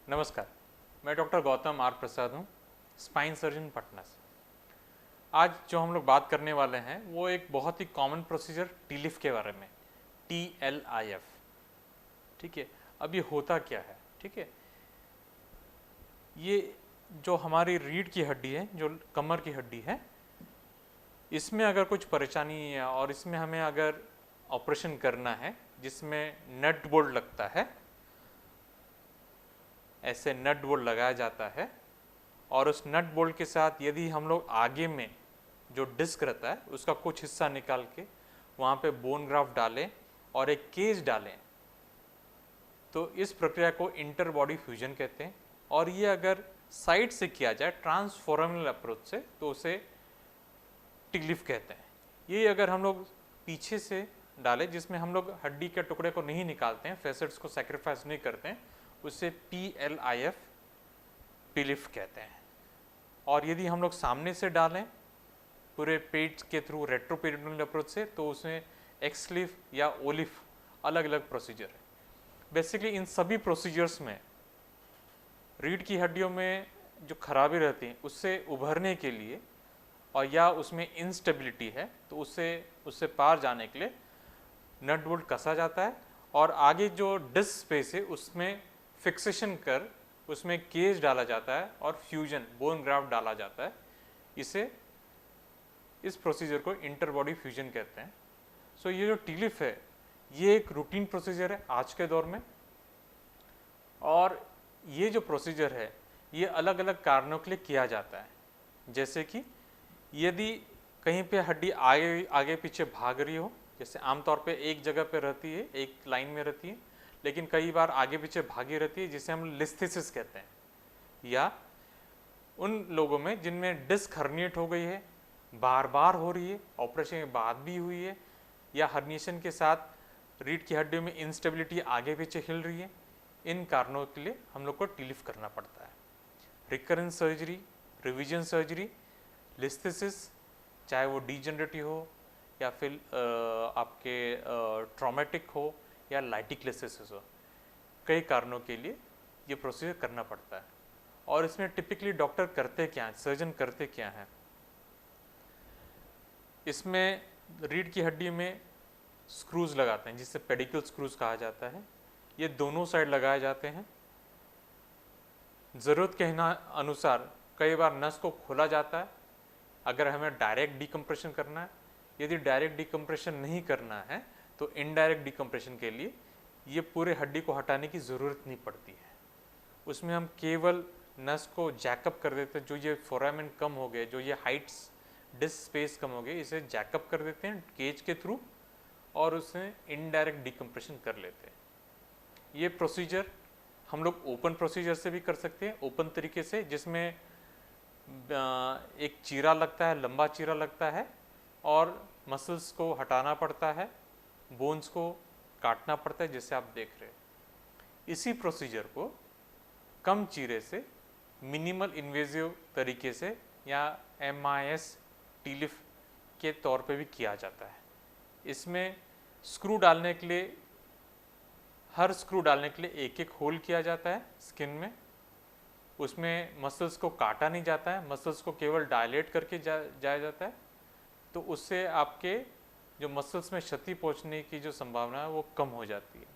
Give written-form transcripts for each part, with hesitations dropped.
नमस्कार, मैं doctor Gautam are प्रसाद हूँ, स्पाइन सर्जन पटना से। आज जो हम लोग बात करने वाले हैं वो एक बहुत ही कॉमन प्रोसीजर टीलिफ के बारे में, TLIF। ठीक है, अब ये होता क्या है? ठीक है, ये जो हमारी रीढ़ की हड्डी है, जो कमर की हड्डी है, इसमें अगर कुछ परेशानी है और इसमें हमें अगर ऑपरेशन करना है जिसमें नट बोल्ट लगता है, ऐसे नट बोल्ट लगाया जाता है और उस नट बोल्ट के साथ यदि हम लोग आगे में जो डिस्क रहता है उसका कुछ हिस्सा निकाल के वहाँ पे बोन ग्राफ्ट डालें और एक केज डालें, तो इस प्रक्रिया को इंटर बॉडी फ्यूजन कहते हैं। और ये अगर साइड से किया जाए ट्रांसफॉर्मल अप्रोच से तो उसे टिलिफ कहते हैं। ये अगर हम लोग पीछे से डालें जिसमें हम लोग हड्डी के टुकड़े को नहीं निकालते हैं, फेसेट्स को सेक्रीफाइस नहीं करते हैं, उसे PLIF टिलिफ कहते हैं। और यदि हम लोग सामने से डालें पूरे पेट के थ्रू रेट्रोपेरिटोनियल अप्रोच से तो उसमें एक्सलिफ या ओलिफ अलग अलग प्रोसीजर है। बेसिकली इन सभी प्रोसीजर्स में रीढ़ की हड्डियों में जो खराबी रहती है उससे उभरने के लिए और या उसमें इंस्टेबिलिटी है तो उससे पार जाने के लिए नट बोल्ट कसा जाता है और आगे जो डिस्क स्पेस है उसमें फिक्सेशन कर उसमें केज डाला जाता है और फ्यूजन बोन ग्राफ्ट डाला जाता है। इस प्रोसीजर को इंटर बॉडी फ्यूजन कहते हैं। सो ये जो टिलिफ है ये एक रूटीन प्रोसीजर है आज के दौर में, और ये जो प्रोसीजर है ये अलग अलग कारणों के लिए किया जाता है। जैसे कि यदि कहीं पे हड्डी आगे आगे पीछे भाग रही हो, जैसे आमतौर पे एक जगह पे रहती है, एक लाइन में रहती है, लेकिन कई बार आगे पीछे भागी रहती है जिसे हम लिस्थेसिस कहते हैं, या उन लोगों में जिनमें डिस्क हर्निएट हो गई है, बार बार हो रही है, ऑपरेशन के बाद भी हुई है, या हर्निएशन के साथ रीढ़ की हड्डियों में इंस्टेबिलिटी आगे पीछे हिल रही है, इन कारणों के लिए हम लोग को टिलिफ करना पड़ता है। रिकरेंस सर्जरी, रिविजन सर्जरी, लिस्थेसिस, चाहे वो डीजनरेटिव हो या फिर आपके ट्रॉमेटिक हो या लाइटिक लिस्थेसिस हो, कई कारणों के लिए ये प्रोसीजर करना पड़ता है। और इसमें टिपिकली डॉक्टर करते क्या हैं, सर्जन करते क्या हैं? इसमें रीढ़ की हड्डी में स्क्रूज लगाते हैं जिसे पेडिकल स्क्रूज कहा जाता है। ये दोनों साइड लगाए जाते हैं। ज़रूरत के अनुसार कई बार नस को खोला जाता है अगर हमें डायरेक्ट डिकम्प्रेशन करना है। यदि डायरेक्ट डिकम्प्रेशन नहीं करना है तो इनडायरेक्ट डिकम्प्रेशन के लिए ये पूरे हड्डी को हटाने की ज़रूरत नहीं पड़ती है। उसमें हम केवल नस को जैकअप कर देते हैं, जो ये फोरामेन कम हो गए, जो ये हाइट्स डिस्क स्पेस कम हो गए, इसे जैकअप कर देते हैं केज के थ्रू और उससे इनडायरेक्ट डिकम्प्रेशन कर लेते हैं। ये प्रोसीजर हम लोग ओपन प्रोसीजर से भी कर सकते हैं, ओपन तरीके से, जिसमें एक चीरा लगता है, लंबा चीरा लगता है और मसल्स को हटाना पड़ता है, बोन्स को काटना पड़ता है, जैसे आप देख रहे हैं। इसी प्रोसीजर को कम चीरे से मिनिमल इन्वेजिव तरीके से या MIS टिलिफ के तौर पे भी किया जाता है। इसमें स्क्रू डालने के लिए, हर स्क्रू डालने के लिए एक एक होल किया जाता है स्किन में। उसमें मसल्स को काटा नहीं जाता है, मसल्स को केवल डायलेट करके जाया जाता है, तो उससे आपके जो मसल्स में क्षति पहुंचने की जो संभावना है वो कम हो जाती है।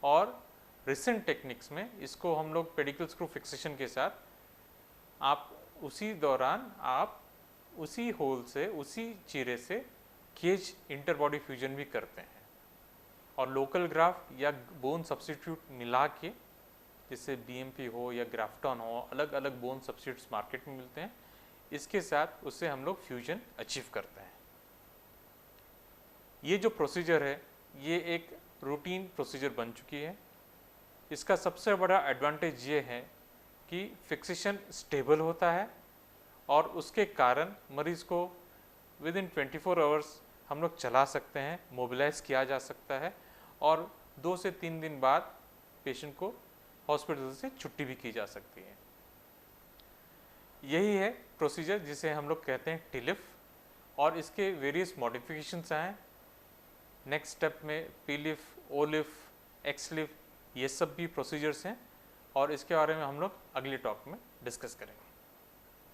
और रिसेंट टेक्निक्स में इसको हम लोग पेडिकल स्क्रू फिक्सेशन के साथ आप उसी दौरान आप उसी होल से, उसी चीरे से केज इंटरबॉडी फ्यूजन भी करते हैं और लोकल ग्राफ्ट या बोन सब्स्टिट्यूट मिला के, जैसे BMP हो या ग्राफ्टॉन हो, अलग अलग बोन सब्स्टिट्यूट्स मार्केट में मिलते हैं, इसके साथ उससे हम लोग फ्यूजन अचीव करते हैं। ये जो प्रोसीजर है ये एक रूटीन प्रोसीजर बन चुकी है। इसका सबसे बड़ा एडवांटेज ये है कि फिक्सेशन स्टेबल होता है और उसके कारण मरीज़ को विदिन 24 आवर्स हम लोग चला सकते हैं, मोबिलाइज किया जा सकता है और 2 से 3 दिन बाद पेशेंट को हॉस्पिटल से छुट्टी भी की जा सकती है। यही है प्रोसीजर जिसे हम लोग कहते हैं टिलिफ, और इसके वेरियस मॉडिफिकेशंस हैं। नेक्स्ट स्टेप में पीलिफ, ओलिफ, एक्सलिफ, ये सब भी प्रोसीजर्स हैं और इसके बारे में हम लोग अगली टॉक में डिस्कस करेंगे।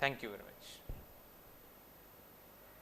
Thank you very much.